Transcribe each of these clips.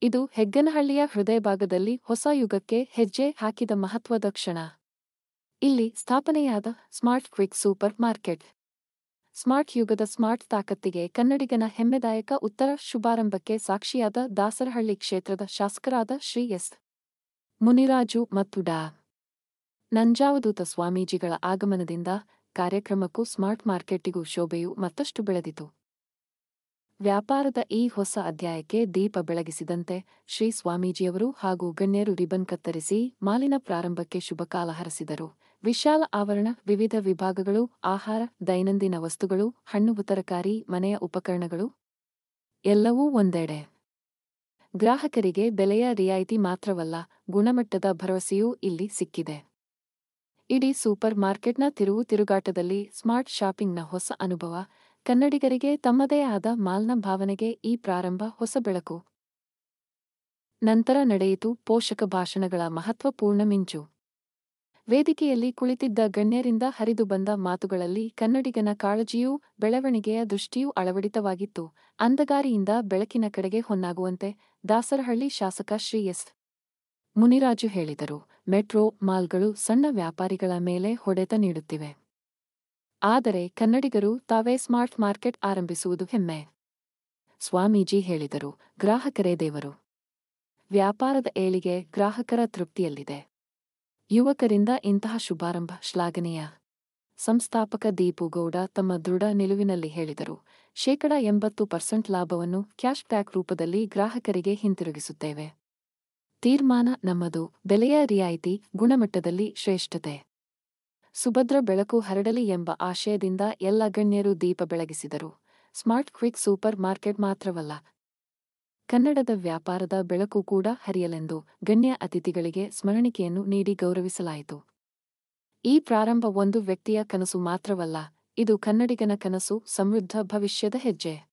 ಇದು ಹೆಗ್ಗನಹಳ್ಳಿಯ ಹೃದಯ ಭಾಗದಲ್ಲಿ ಹೊಸ ಯುಗಕ್ಕೆ ಹೆಜ್ಜೆ ಹಾಕಿದ ಮಹತ್ವದ ಕ್ಷಣ. ಇಲ್ಲಿ ಸ್ಥಾಪನೆಯಾದ smart quick supermarket. Smart ಯುಗದ ಸ್ಮಾರ್ಟ್ ತಾಕತ್ತಿಗೆ ಕನ್ನಡಿಗನ ಹೆಮ್ಮೆದಾಯಕ ಉತ್ತರ ಶುಭಾರಂಭಕ್ಕೆ ಸಾಕ್ಷಿಯಾದ ದಾಸರಹಳ್ಳಿ ಕ್ಷೇತ್ರದ ಶಾಸಕರಾದ ಶ್ರೀ ಎಸ್. ಮುನಿರಾಜು ಮತ್ತು ಡಾ. ನಂಜಾವಧೂತ ಸ್ವಾಮೀಜಿಗಳ ಆಗಮನದಿಂದ ಕಾರ್ಯಕ್ರಮಕ್ಕೂ ಸ್ಮಾರ್ಟ್ ಮಾರ್ಕೆಟಿಗೂ ಶೋಭೆಯು ಮತ್ತಷ್ಟು ಬೆಳೆದಿತು. ವ್ಯಾಪಾರದ ಈ ಹೊಸ ಅಧ್ಯಾಯಕ್ಕೆ ದೀಪ ಬೆಳಗಿಸಿದಂತೆ ಶ್ರೀ ಸ್ವಾಮೀಜಿಯವರು ಹಾಗೂ ಗಣ್ಯರು ರಿಬನ್ ಕತ್ತರಿಸಿ ಮಾಲಿನ ಪ್ರಾರಂಭಕ್ಕೆ ಶುಭಕಾಲ ಹರಸಿದರು. ವಿಶಾಲ ಆವರಣ, ವಿವಿಧ ವಿಭಾಗಗಳು, ಆಹಾರ, ದೈನಂದಿನ ವಸ್ತುಗಳು, ಹಣ್ಣು ತರಕಾರಿ, ಮನೆಯ ಉಪಕರಣಗಳು ಎಲ್ಲವೂ ಒಂದೆಡೆ. ಗ್ರಾಹಕರಿಗೆ ಬೆಲೆಯ ರಿಯಾಯಿತಿ ಮಾತ್ರವಲ್ಲ, ಗುಣಮಟ್ಟದ ಭರವಸೆಯೂ ಇಲ್ಲಿ ಸಿಕ್ಕಿದೆ. ಇಡೀ ಸೂಪರ್ ಮಾರ್ಕೆಟ್ನ ತಿರುಗಾಟದಲ್ಲಿ ಸ್ಮಾರ್ಟ್ ಶಾಪಿಂಗ್ನ ಹೊಸ ಅನುಭವ. ಕನ್ನಡಿಗರಿಗೆ ತಮ್ಮದೇ ಆದ ಮಾಲ್ನ ಭಾವನೆಗೆ ಈ ಪ್ರಾರಂಭ ಹೊಸ ಬೆಳಕು. ನಂತರ ನಡೆಯಿತು ಪೋಷಕ ಭಾಷಣಗಳ ಮಹತ್ವಪೂರ್ಣ ಮಿಂಚು. ವೇದಿಕೆಯಲ್ಲಿ ಕುಳಿತಿದ್ದ ಗಣ್ಯರಿಂದ ಹರಿದು ಬಂದ ಮಾತುಗಳಲ್ಲಿ ಕನ್ನಡಿಗನ ಕಾಳಜಿಯೂ ಬೆಳವಣಿಗೆಯ ದೃಷ್ಟಿಯೂ ಅಳವಡಿತವಾಗಿತ್ತು. ಅಂದಗಾರಿಯಿಂದ ಬೆಳಕಿನ ಕಡೆಗೆ ಹೊನ್ನಾಗುವಂತೆ ದಾಸರಹಳ್ಳಿ ಶಾಸಕ ಶ್ರೀ ಎಸ್. ಮುನಿರಾಜು ಹೇಳಿದರು. ಮೆಟ್ರೋ ಮಾಲ್ಗಳು ಸಣ್ಣ ವ್ಯಾಪಾರಿಗಳ ಮೇಲೆ ಹೊಡೆತ ನೀಡುತ್ತಿವೆ. ಆದರೆ ಕನ್ನಡಿಗರು ತಾವೇ ಸ್ಮಾರ್ಟ್ ಮಾರ್ಕೆಟ್ ಆರಂಭಿಸುವುದು ಹೆಮ್ಮೆ. ಸ್ವಾಮೀಜಿ ಹೇಳಿದರು. ಗ್ರಾಹಕರೇ ದೇವರು. ವ್ಯಾಪಾರದ ಏಳಿಗೆ ಗ್ರಾಹಕರ ತೃಪ್ತಿಯಲ್ಲಿದೆ. ಯುವಕರಿಂದ ಇಂತಹ ಶುಭಾರಂಭ ಶ್ಲಾಘನೀಯ. ಸಂಸ್ಥಾಪಕ ದೀಪುಗೌಡ ತಮ್ಮ ದೃಢ ನಿಲುವಿನಲ್ಲಿ ಹೇಳಿದರು. 80% ಲಾಭವನ್ನು ಕ್ಯಾಶ್ ಬ್ಯಾಕ್ ರೂಪದಲ್ಲಿ ಗ್ರಾಹಕರಿಗೆ ಹಿಂತಿರುಗಿಸುತ್ತೇವೆ. ತೀರ್ಮಾನ ನಮ್ಮದು. ಬೆಲೆಯ ರಿಯಾಯಿತಿ, ಗುಣಮಟ್ಟದಲ್ಲಿ ಶ್ರೇಷ್ಠತೆ. ಸುಭದ್ರ ಬೆಳಕು ಹರಡಲಿ ಎಂಬ ಆಶಯದಿಂದ ಎಲ್ಲ ಗಣ್ಯರು ದೀಪ ಬೆಳಗಿಸಿದರು. ಸ್ಮಾರ್ಟ್ ಕ್ವಿಕ್ ಸೂಪರ್ ಮಾರ್ಕೆಟ್ ಮಾತ್ರವಲ್ಲ, ಕನ್ನಡದ ವ್ಯಾಪಾರದ ಬೆಳಕು ಕೂಡ ಹರಿಯಲೆಂದು ಗಣ್ಯ ಅತಿಥಿಗಳಿಗೆ ಸ್ಮರಣಿಕೆಯನ್ನು ನೀಡಿ ಗೌರವಿಸಲಾಯಿತು. ಈ ಪ್ರಾರಂಭ ಒಂದು ವ್ಯಕ್ತಿಯ ಕನಸು ಮಾತ್ರವಲ್ಲ, ಇದು ಕನ್ನಡಿಗನ ಕನಸು, ಸಮೃದ್ಧ ಭವಿಷ್ಯದ ಹೆಜ್ಜೆ.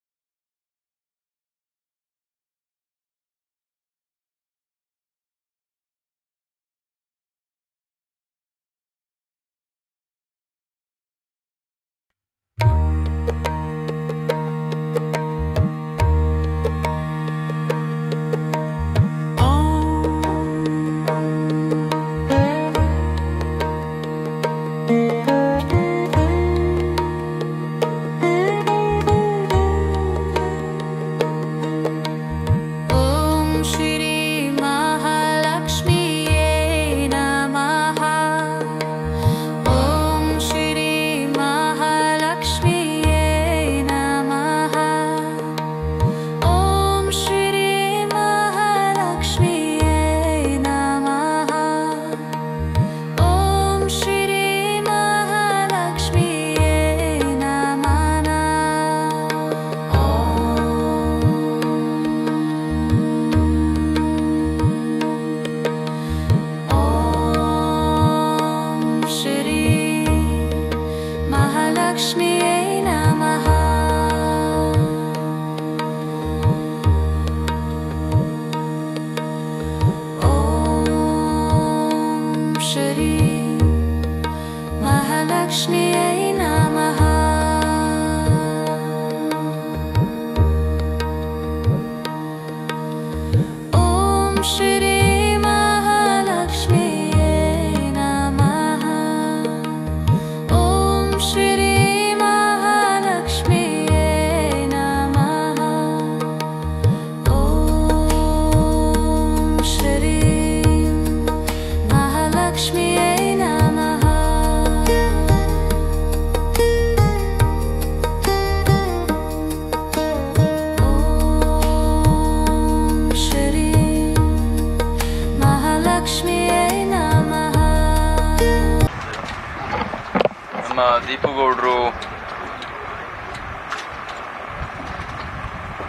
ದೀಪುಗೌಡರು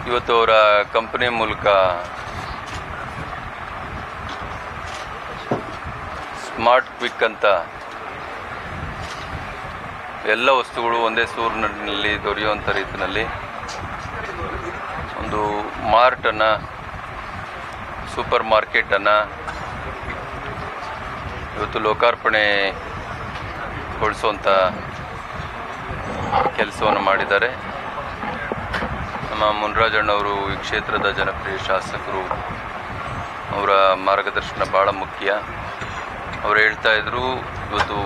ಇವತ್ತು ಅವರ ಕಂಪನಿ ಮೂಲಕ ಸ್ಮಾರ್ಟ್ ಕ್ವಿಕ್ ಅಂತ ಎಲ್ಲ ವಸ್ತುಗಳು ಒಂದೇ ಸೂರಿನಲ್ಲಿ ದೊರೆಯುವಂಥ ರೀತಿಯಲ್ಲಿ ಒಂದು ಮಾರ್ಟನ್ನು, ಸೂಪರ್ ಮಾರ್ಕೆಟನ್ನು ಇವತ್ತು ಲೋಕಾರ್ಪಣೆಗೊಳಿಸುವಂಥ ಕೆಲಸವನ್ನು ಮಾಡಿದ್ದಾರೆ. ನಮ್ಮ ಮುನಿರಾಜಣ್ಣವರು ಈ ಕ್ಷೇತ್ರದ ಜನಪ್ರಿಯ ಶಾಸಕರು. ಅವರ ಮಾರ್ಗದರ್ಶನ ಭಾಳ ಮುಖ್ಯ. ಅವರು ಹೇಳ್ತಾ ಇದ್ರು, ಇವತ್ತು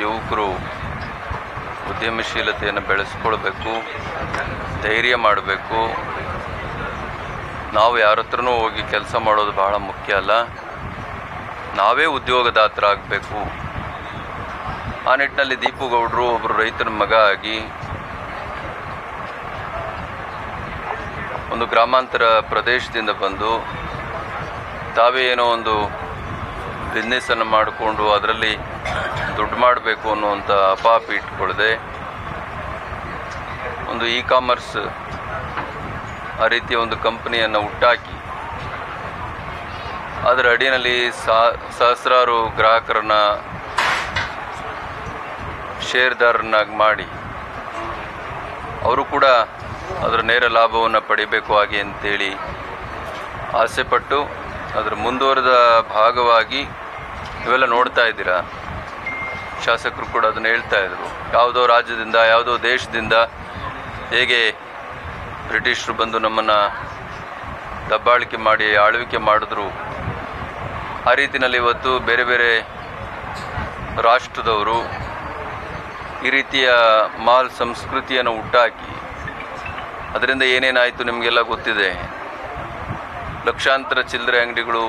ಯುವಕರು ಉದ್ಯಮಶೀಲತೆಯನ್ನು ಬೆಳೆಸ್ಕೊಳ್ಬೇಕು, ಧೈರ್ಯ ಮಾಡಬೇಕು. ನಾವು ಯಾರ ಹತ್ರನೂ ಹೋಗಿ ಕೆಲಸ ಮಾಡೋದು ಬಹಳ ಮುಖ್ಯ ಅಲ್ಲ, ನಾವೇ ಉದ್ಯೋಗದಾತರಾಗಬೇಕು. ಆ ನಿಟ್ಟಿನಲ್ಲಿ ದೀಪು ಗೌಡರು ಒಬ್ಬರು ರೈತನ ಮಗ ಆಗಿ ಒಂದು ಗ್ರಾಮಾಂತರ ಪ್ರದೇಶದಿಂದ ಬಂದು ತಾವೇ ಏನೋ ಒಂದು ಬಿಸ್ನೆಸ್ಸನ್ನು ಮಾಡಿಕೊಂಡು ಅದರಲ್ಲಿ ದುಡ್ಡು ಮಾಡಬೇಕು ಅನ್ನುವಂಥ ಅಪಾಪ ಇಟ್ಕೊಳ್ಳದೆ ಒಂದು ಕಾಮರ್ಸ್ ಆ ರೀತಿಯ ಒಂದು ಕಂಪನಿಯನ್ನು ಹುಟ್ಟಾಕಿ ಅದರ ಅಡಿಯಲ್ಲಿ ಸಹಸ್ರಾರು ಗ್ರಾಹಕರನ್ನು ಷೇರ್ದಾರನ್ನಾಗಿ ಮಾಡಿ ಅವರು ಕೂಡ ಅದರ ನೇರ ಲಾಭವನ್ನು ಪಡಿಬೇಕು ಹಾಗೆ ಅಂತೇಳಿ ಆಸೆಪಟ್ಟು ಅದರ ಮುಂದುವರೆದ ಭಾಗವಾಗಿ ಇವೆಲ್ಲ ನೋಡ್ತಾ ಇದ್ದೀರಾ. ಶಾಸಕರು ಕೂಡ ಅದನ್ನು ಹೇಳ್ತಾ ಇದ್ರು, ಯಾವುದೋ ರಾಜ್ಯದಿಂದ ಯಾವುದೋ ದೇಶದಿಂದ ಹೇಗೆ ಬ್ರಿಟಿಷರು ಬಂದು ನಮ್ಮನ್ನು ದಬ್ಬಾಳಿಕೆ ಮಾಡಿ ಆಳ್ವಿಕೆ ಮಾಡಿದ್ರು, ಆ ರೀತಿಯಲ್ಲಿ ಇವತ್ತು ಬೇರೆ ಬೇರೆ ರಾಷ್ಟ್ರದವರು ಈ ರೀತಿಯ ಮಾಲ್ ಸಂಸ್ಕೃತಿಯನ್ನು ಹುಟ್ಟಾಕಿ ಅದರಿಂದ ಏನೇನಾಯಿತು ನಿಮಗೆಲ್ಲ ಗೊತ್ತಿದೆ. ಲಕ್ಷಾಂತರ ಚಿಲ್ಲರೆ ಅಂಗಡಿಗಳು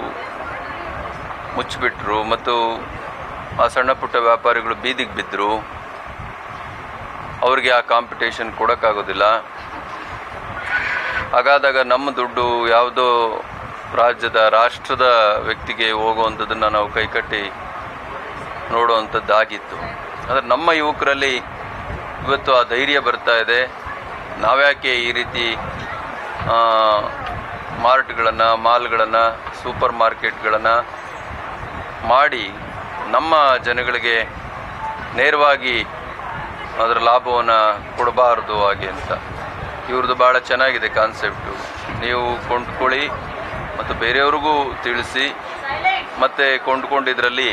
ಮುಚ್ಚಿಬಿಟ್ರು ಮತ್ತು ಆ ಸಣ್ಣ ಪುಟ್ಟ ವ್ಯಾಪಾರಿಗಳು ಬೀದಿಗೆ ಬಿದ್ದರು. ಅವ್ರಿಗೆ ಆ ಕಾಂಪಿಟೇಷನ್ ಕೊಡೋಕ್ಕಾಗೋದಿಲ್ಲ. ಹಾಗಾದಾಗ ನಮ್ಮ ದುಡ್ಡು ಯಾವುದೋ ರಾಷ್ಟ್ರದ ವ್ಯಕ್ತಿಗೆ ಹೋಗುವಂಥದ್ದನ್ನು ನಾವು ಕೈಕಟ್ಟಿ ನೋಡುವಂಥದ್ದಾಗಿತ್ತು. ಆದರೆ ನಮ್ಮ ಯುವಕರಲ್ಲಿ ಇವತ್ತು ಆ ಧೈರ್ಯ ಬರ್ತಾ ಇದೆ. ನಾವ್ಯಾಕೆ ಈ ರೀತಿ ಮಾಲ್ಗಳನ್ನು ಸೂಪರ್ ಮಾರ್ಕೆಟ್ಗಳನ್ನು ಮಾಡಿ ನಮ್ಮ ಜನಗಳಿಗೆ ನೇರವಾಗಿ ಅದರ ಲಾಭವನ್ನು ಕೊಡಬಾರ್ದು ಹಾಗೆ ಅಂತ. ಇವ್ರದ್ದು ಭಾಳ ಚೆನ್ನಾಗಿದೆ ಕಾನ್ಸೆಪ್ಟು. ನೀವು ಕೊಂಡ್ಕೊಳ್ಳಿ ಮತ್ತು ಬೇರೆಯವ್ರಿಗೂ ತಿಳಿಸಿ, ಮತ್ತು ಕೊಂಡ್ಕೊಂಡಿದ್ರಲ್ಲಿ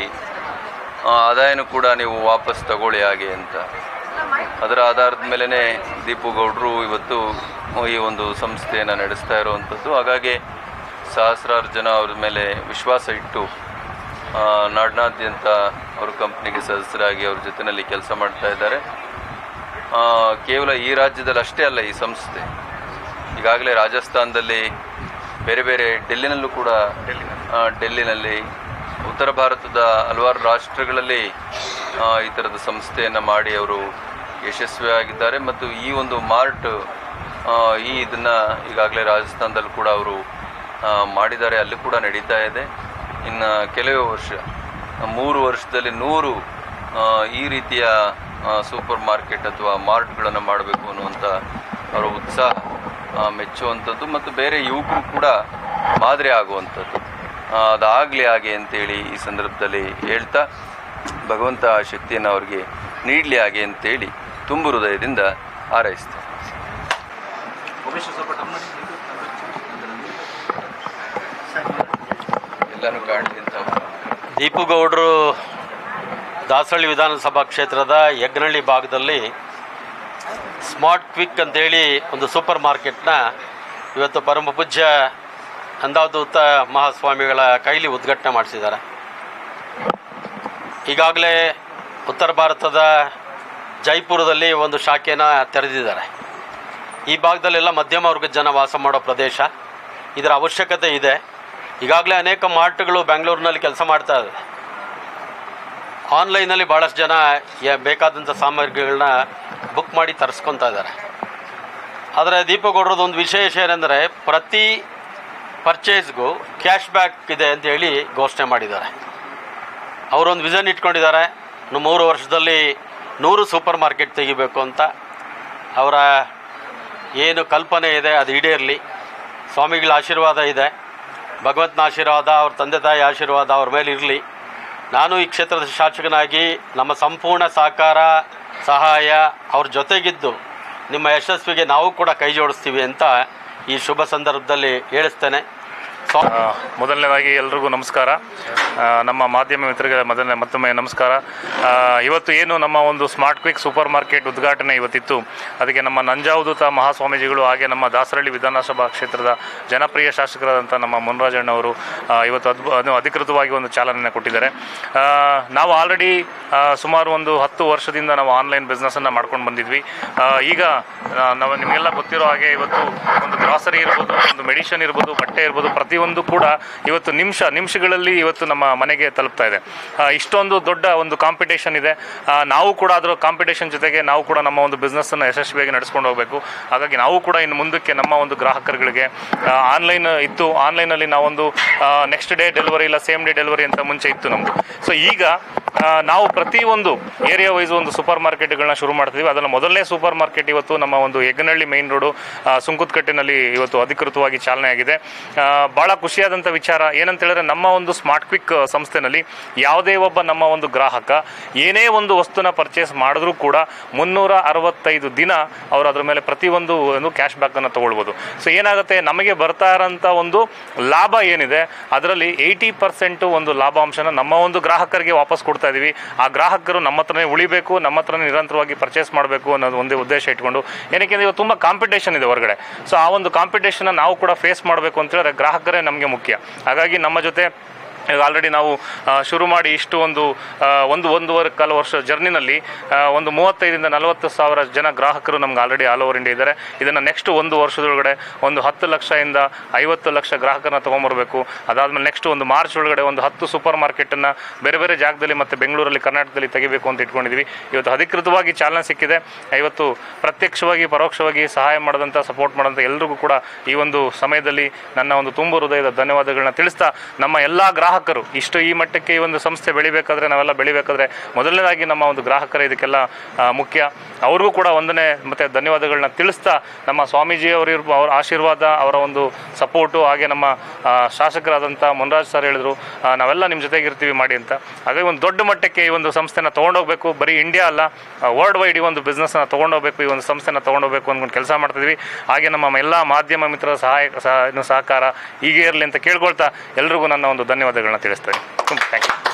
ಆದಾಯನೂ ಕೂಡ ನೀವು ವಾಪಸ್ ತಗೊಳ್ಳಿ ಹಾಗೆ ಅಂತ. ಅದರ ಆಧಾರದ ಮೇಲೇ ದೀಪು ಗೌಡರು ಇವತ್ತು ಈ ಒಂದು ಸಂಸ್ಥೆಯನ್ನು ನಡೆಸ್ತಾ ಇರುವಂಥದ್ದು. ಹಾಗಾಗಿ ಸಹಸ್ರಾರು ಜನ ಅವ್ರ ಮೇಲೆ ವಿಶ್ವಾಸ ಇಟ್ಟು ನಾಡಿನಾದ್ಯಂತ ಅವ್ರ ಕಂಪ್ನಿಗೆ ಸದಸ್ಯರಾಗಿ ಅವ್ರ ಜೊತೆಯಲ್ಲಿ ಕೆಲಸ ಮಾಡ್ತಾ ಇದ್ದಾರೆ. ಕೇವಲ ಈ ರಾಜ್ಯದಲ್ಲಿ ಅಷ್ಟೇ ಅಲ್ಲ, ಈ ಸಂಸ್ಥೆ ಈಗಾಗಲೇ ರಾಜಸ್ಥಾನದಲ್ಲಿ, ಬೇರೆ ಬೇರೆ ಡೆಲ್ಲಿನಲ್ಲೂ ಕೂಡ, ಡೆಲ್ಲಿನಲ್ಲಿ, ಉತ್ತರ ಭಾರತದ ಹಲವಾರು ರಾಷ್ಟ್ರಗಳಲ್ಲಿ ಈ ಥರದ ಸಂಸ್ಥೆಯನ್ನು ಮಾಡಿ ಅವರು ಯಶಸ್ವಿಯಾಗಿದ್ದಾರೆ. ಮತ್ತು ಈ ಒಂದು ಮಾರ್ಟ್ ಇದನ್ನು ಈಗಾಗಲೇ ರಾಜಸ್ಥಾನದಲ್ಲಿ ಕೂಡ ಅವರು ಮಾಡಿದ್ದಾರೆ, ಅಲ್ಲಿ ಕೂಡ ನಡೀತಾ ಇದೆ. ಇನ್ನು ಕೆಲವೇ ವರ್ಷ, 3 ವರ್ಷದಲ್ಲಿ 100 ಈ ರೀತಿಯ ಸೂಪರ್ ಮಾರ್ಕೆಟ್ ಅಥವಾ ಮಾರ್ಟ್ಗಳನ್ನು ಮಾಡಬೇಕು ಅನ್ನುವಂಥ ಅವರ ಉತ್ಸಾಹ ಮೆಚ್ಚುವಂಥದ್ದು ಮತ್ತು ಬೇರೆ ಯುವಕರು ಕೂಡ ಮಾದರಿ ಆಗುವಂಥದ್ದು ಅದಾಗಲಿ ಹಾಗೆ ಅಂತೇಳಿ ಈ ಸಂದರ್ಭದಲ್ಲಿ ಹೇಳ್ತಾ, ಭಗವಂತ ಆ ಶಕ್ತಿಯನ್ನು ಅವ್ರಿಗೆ ನೀಡಲಿ ಹಾಗೆ ಅಂತೇಳಿ ತುಂಬು ಹೃದಯದಿಂದ ಹಾರೈಸ್ತಾರೆ. ಎಲ್ಲನೂ ಕಾಣಲಿ ಅಂತ. ದೀಪು ಗೌಡರು ದಾಸಹಳ್ಳಿ ವಿಧಾನಸಭಾ ಕ್ಷೇತ್ರದ ಯಗ್ನಹಳ್ಳಿ ಭಾಗದಲ್ಲಿ ಸ್ಮಾರ್ಟ್ ಕ್ವಿಕ್ ಅಂತೇಳಿ ಒಂದು ಸೂಪರ್ ಮಾರ್ಕೆಟ್ನ ಇವತ್ತು ಪರಮ ಪೂಜ್ಯ ನಂದಾವಧೂತ ಮಹಾಸ್ವಾಮಿಗಳ ಕೈಲಿ ಉದ್ಘಾಟನೆ ಮಾಡಿಸಿದ್ದಾರೆ. ಈಗಾಗಲೇ ಉತ್ತರ ಭಾರತದ ಜೈಪುರದಲ್ಲಿ ಒಂದು ಶಾಖೆನ ತೆರೆದಿದ್ದಾರೆ. ಈ ಭಾಗದಲ್ಲೆಲ್ಲ ಮಧ್ಯಮ ವರ್ಗದ ಜನ ವಾಸ ಮಾಡೋ ಪ್ರದೇಶ, ಇದರ ಅವಶ್ಯಕತೆ ಇದೆ. ಈಗಾಗಲೇ ಅನೇಕ ಮಾರ್ಟ್ಗಳು ಬೆಂಗಳೂರಿನಲ್ಲಿ ಕೆಲಸ ಮಾಡ್ತಾ ಇದೆ. ಆನ್ಲೈನಲ್ಲಿ ಭಾಳಷ್ಟು ಜನ ಬೇಕಾದಂಥ ಸಾಮಗ್ರಿಗಳನ್ನ ಬುಕ್ ಮಾಡಿ ತರಿಸ್ಕೊತಾ ಇದ್ದಾರೆ. ಆದರೆ ದೀಪಗೌಡರದ್ದು ಒಂದು ವಿಶೇಷ ಏನೆಂದರೆ, ಪ್ರತಿ ಪರ್ಚೇಸ್ಗೂ ಕ್ಯಾಶ್ ಬ್ಯಾಕ್ ಇದೆ ಅಂತ ಹೇಳಿ ಘೋಷಣೆ ಮಾಡಿದ್ದಾರೆ. ಅವರೊಂದು ವಿಷನ್ ಇಟ್ಕೊಂಡಿದ್ದಾರೆ, 3 ವರ್ಷದಲ್ಲಿ 100 ಸೂಪರ್ ಮಾರ್ಕೆಟ್ ತೆಗಿಬೇಕು ಅಂತ. ಅವರ ಏನು ಕಲ್ಪನೆ ಇದೆ ಅದು ಈಡೇರಲಿ. ಸ್ವಾಮಿಗಳ ಆಶೀರ್ವಾದ ಇದೆ, ಭಗವಂತನ ಆಶೀರ್ವಾದ, ಅವ್ರ ತಂದೆ ತಾಯಿ ಆಶೀರ್ವಾದ ಅವ್ರ ಮೇಲೆ ಇರಲಿ. ನಾನು ಈ ಕ್ಷೇತ್ರದ ಶಾಸಕನಾಗಿ ನಮ್ಮ ಸಂಪೂರ್ಣ ಸಹಕಾರ ಸಹಾಯ ಅವ್ರ ಜೊತೆಗಿದ್ದು ನಿಮ್ಮ ಯಶಸ್ವಿಗೆ ನಾವು ಕೂಡ ಕೈ ಜೋಡಿಸ್ತೀವಿ ಅಂತ ಈ ಶುಭ ಸಂದರ್ಭದಲ್ಲಿ ಹೇಳಿಸ್ತೇನೆ. ಮೊದಲನೇದಾಗಿ ಎಲ್ರಿಗೂ ನಮಸ್ಕಾರ. ನಮ್ಮ ಮಾಧ್ಯಮ ಮಿತ್ರರಿಗೆ ಮತ್ತೊಮ್ಮೆ ನಮಸ್ಕಾರ. ಇವತ್ತು ಏನು ನಮ್ಮ ಒಂದು ಸ್ಮಾರ್ಟ್ ಕ್ವಿಕ್ ಸೂಪರ್ ಮಾರ್ಕೆಟ್ ಉದ್ಘಾಟನೆ ಇವತ್ತಿತ್ತು, ಅದಕ್ಕೆ ನಮ್ಮ ನಂಜಾವಧೂತ ಮಹಾಸ್ವಾಮೀಜಿಗಳು ಹಾಗೆ ನಮ್ಮ ದಾಸರಳ್ಳಿ ವಿಧಾನಸಭಾ ಕ್ಷೇತ್ರದ ಜನಪ್ರಿಯ ಶಾಸಕರಾದಂಥ ನಮ್ಮ ಮುನ್ರಾಜಣ್ಣವರು ಇವತ್ತು ಅಧಿಕೃತವಾಗಿ ಒಂದು ಚಾಲನೆ ಕೊಟ್ಟಿದ್ದಾರೆ. ನಾವು ಆಲ್ರೆಡಿ ಸುಮಾರು ಒಂದು 10 ವರ್ಷದಿಂದ ನಾವು ಆನ್ಲೈನ್ ಬಿಸ್ನೆಸ್ಸನ್ನು ಮಾಡ್ಕೊಂಡು ಬಂದಿದ್ವಿ. ಈಗ ನಾವು ನಿಮಗೆಲ್ಲ ಗೊತ್ತಿರೋ ಹಾಗೆ ಇವತ್ತು ಒಂದು ಗ್ರಾಸರಿ ಇರ್ಬೋದು, ಒಂದು ಮೆಡಿಸಿನ್ ಇರ್ಬೋದು, ಬಟ್ಟೆ ಇರ್ಬೋದು, ಪ್ರತಿಯೊಂದು ಕೂಡ ಇವತ್ತು ನಿಮಿಷಗಳಲ್ಲಿ ಇವತ್ತು ನಮ್ಮ ಮನೆಗೆ ತಲುಪ್ತಾ ಇದೆ. ಇಷ್ಟೊಂದು ದೊಡ್ಡ ಒಂದು ಕಾಂಪಿಟೇಷನ್ ಇದೆ. ನಾವು ಕೂಡ ಅದರ ಕಾಂಪಿಟೇಷನ್ ಜೊತೆಗೆ ನಾವು ಕೂಡ ನಮ್ಮ ಒಂದು ಬಿಸ್ನೆಸ್ಸನ್ನು ಯಶಸ್ವಿಯಾಗಿ ನಡೆಸ್ಕೊಂಡು ಹೋಗಬೇಕು. ಹಾಗಾಗಿ ನಾವು ಕೂಡ ಇನ್ನು ಮುಂದಕ್ಕೆ ನಮ್ಮ ಒಂದು ಗ್ರಾಹಕರುಗಳಿಗೆ ಆನ್ಲೈನ್ ಇತ್ತು, ಆನ್ಲೈನಲ್ಲಿ ನಾವೊಂದು ನೆಕ್ಸ್ಟ್ ಡೇ ಡೆಲಿವರಿ ಇಲ್ಲ ಸೇಮ್ ಡೇ ಡೆಲಿವರಿ ಅಂತ ಮುಂಚೆ ಇತ್ತು ನಮ್ಮದು. ಸೊ ಈಗ ನಾವು ಪ್ರತಿಯೊಂದು ಏರಿಯಾ ವೈಸ್ ಒಂದು ಸೂಪರ್ ಮಾರ್ಕೆಟ್ಗಳನ್ನ ಶುರು ಮಾಡ್ತಿದ್ದೀವಿ. ಅದನ್ನು ಮೊದಲನೇ ಸೂಪರ್ ಮಾರ್ಕೆಟ್ ಇವತ್ತು ನಮ್ಮ ಒಂದು ಹೆಗ್ಗನಹಳ್ಳಿ ಮೇನ್ ರೋಡು ಸುಂಕುತ್ಕಟ್ಟಿನಲ್ಲಿ ಇವತ್ತು ಅಧಿಕೃತವಾಗಿ ಚಾಲನೆ ಆಗಿದೆ. ಭಾಳ ಖುಷಿಯಾದಂಥ ವಿಚಾರ ಏನಂತ ಹೇಳಿದ್ರೆ, ನಮ್ಮ ಒಂದು ಸ್ಮಾರ್ಟ್ ಕ್ವಿಕ್ ಸಂಸ್ಥೆನಲ್ಲಿ ಯಾವುದೇ ಒಬ್ಬ ನಮ್ಮ ಒಂದು ಗ್ರಾಹಕ ಏನೇ ಒಂದು ವಸ್ತುನ ಪರ್ಚೇಸ್ ಮಾಡಿದ್ರೂ ಕೂಡ 365 ದಿನ ಅವರು ಅದ್ರ ಮೇಲೆ ಪ್ರತಿಯೊಂದು ಕ್ಯಾಶ್ ಬ್ಯಾಕನ್ನು ತೊಗೊಳ್ಬೋದು. ಸೊ ಏನಾಗುತ್ತೆ, ನಮಗೆ ಬರ್ತಾ ಇರೋಂಥ ಒಂದು ಲಾಭ ಏನಿದೆ ಅದರಲ್ಲಿ 80% ಒಂದು ಲಾಭಾಂಶನ ನಮ್ಮ ಒಂದು ಗ್ರಾಹಕರಿಗೆ ವಾಪಸ್ ಕೊಡ್ತಾ ಇದೀವಿ. ಆ ಗ್ರಾಹಕರು ನಮ್ಮ ಹತ್ರನೇ ಉಳಿಬೇಕು, ನಮ್ಮ ಹತ್ರನೇ ನಿರಂತರವಾಗಿ ಪರ್ಚೇಸ್ ಮಾಡಬೇಕು ಅನ್ನೋದು ಒಂದೇ ಉದ್ದೇಶ ಇಟ್ಕೊಂಡು. ಏನಕ್ಕೆ ಇವಾಗ ತುಂಬ ಕಾಂಪಿಟೇಷನ್ ಇದೆ ಹೊರಗಡೆ. ಸೊ ಆ ಒಂದು ಕಾಂಪಿಟೇಷನ್ನ ನಾವು ಕೂಡ ಫೇಸ್ ಮಾಡಬೇಕು ಅಂತ ಹೇಳಿದ್ರೆ ಗ್ರಾಹಕರೇ ನಮಗೆ ಮುಖ್ಯ. ಹಾಗಾಗಿ ನಮ್ಮ ಜೊತೆ ಆಲ್ರೆಡಿ ನಾವು ಶುರು ಮಾಡಿ ಇಷ್ಟು ಒಂದೂವರೆ ವರ್ಷ ಜರ್ನಿನಲ್ಲಿ ಒಂದು 35,000-40,000 ಜನ ಗ್ರಾಹಕರು ನಮ್ಗೆ ಆಲ್ರೆಡಿ ಆಲ್ ಓವರ್ ಇಂಡಿಯಾ ಇದ್ದಾರೆ. ಇದನ್ನು ನೆಕ್ಸ್ಟ್ 1 ವರ್ಷದೊಳಗಡೆ ಒಂದು 10 ಲಕ್ಷದಿಂದ 50 ಲಕ್ಷ ಗ್ರಾಹಕರನ್ನ ತೊಗೊಂಬರ್ಬೇಕು. ಅದಾದಮೇಲೆ ನೆಕ್ಸ್ಟ್ ಒಂದು ಮಾರ್ಚ್ ಒಳಗಡೆ ಒಂದು 10 ಸೂಪರ್ ಮಾರ್ಕೆಟನ್ನು ಬೇರೆ ಬೇರೆ ಜಾಗದಲ್ಲಿ ಮತ್ತು ಬೆಂಗಳೂರಲ್ಲಿ, ಕರ್ನಾಟಕದಲ್ಲಿ ತೆಗಿಬೇಕು ಅಂತ ಇಟ್ಕೊಂಡಿದ್ವಿ. ಇವತ್ತು ಅಧಿಕೃತವಾಗಿ ಚಾಲನೆ ಸಿಕ್ಕಿದೆ. ಇವತ್ತು ಪ್ರತ್ಯಕ್ಷವಾಗಿ ಪರೋಕ್ಷವಾಗಿ ಸಹಾಯ ಮಾಡಿದಂಥ, ಸಪೋರ್ಟ್ ಮಾಡಿದಂಥ ಎಲ್ರಿಗೂ ಕೂಡ ಈ ಒಂದು ಸಮಯದಲ್ಲಿ ನನ್ನ ಒಂದು ತುಂಬ ಹೃದಯದ ಧನ್ಯವಾದಗಳನ್ನ ತಿಳಿಸ್ತಾ, ನಮ್ಮ ಎಲ್ಲ ಗ್ರಾಹಕರು ಈ ಮಟ್ಟಕ್ಕೆ ಈ ಒಂದು ಸಂಸ್ಥೆ ಬೆಳಿಬೇಕಾದ್ರೆ, ನಾವೆಲ್ಲ ಬೆಳಿಬೇಕಾದ್ರೆ ಮೊದಲನೇದಾಗಿ ನಮ್ಮ ಒಂದು ಗ್ರಾಹಕರ ಇದಕ್ಕೆಲ್ಲ ಮುಖ್ಯ. ಅವ್ರಿಗೂ ಕೂಡ ವಂದನೆ ಮತ್ತು ಧನ್ಯವಾದಗಳನ್ನ ತಿಳಿಸ್ತಾ, ನಮ್ಮ ಸ್ವಾಮೀಜಿಯವರ ಅವರ ಆಶೀರ್ವಾದ, ಅವರ ಒಂದು ಸಪೋರ್ಟು, ಹಾಗೆ ನಮ್ಮ ಶಾಸಕರಾದಂಥ ಮುನ್ರಾಜ್ ಸರ್ ಹೇಳಿದ್ರು ನಾವೆಲ್ಲ ನಿಮ್ಮ ಜೊತೆಗೆ ಇರ್ತೀವಿ ಮಾಡಿ ಅಂತ. ಹಾಗಾಗಿ ಒಂದು ದೊಡ್ಡ ಮಟ್ಟಕ್ಕೆ ಈ ಒಂದು ಸಂಸ್ಥೆನ ತೊಗೊಂಡೋಗ್ಬೇಕು. ಬರೀ ಇಂಡಿಯಾ ಅಲ್ಲ, ವರ್ಲ್ಡ್ ವೈಡ್ ಈ ಒಂದು ಬಿಸ್ನೆಸ್ನ ತೊಗೊಂಡೋಗ್ಬೇಕು, ಈ ಒಂದು ಸಂಸ್ಥೆನ ತೊಗೊಂಡೋಗ್ಬೇಕು ಅಂದ್ಕೊಂಡು ಕೆಲಸ ಮಾಡ್ತಿದ್ವಿ. ಹಾಗೆ ನಮ್ಮ ಎಲ್ಲ ಮಾಧ್ಯಮ ಮಿತ್ರರ ಸಹಕಾರ ಹೀಗೆ ಇರಲಿ ಅಂತ ಕೇಳ್ಕೊಳ್ತಾ ಎಲ್ರಿಗೂ ನನ್ನ ಒಂದು ಧನ್ಯವಾದಗಳನ್ನ ತಿಳಿಸ್ತೇನೆ. Thank you.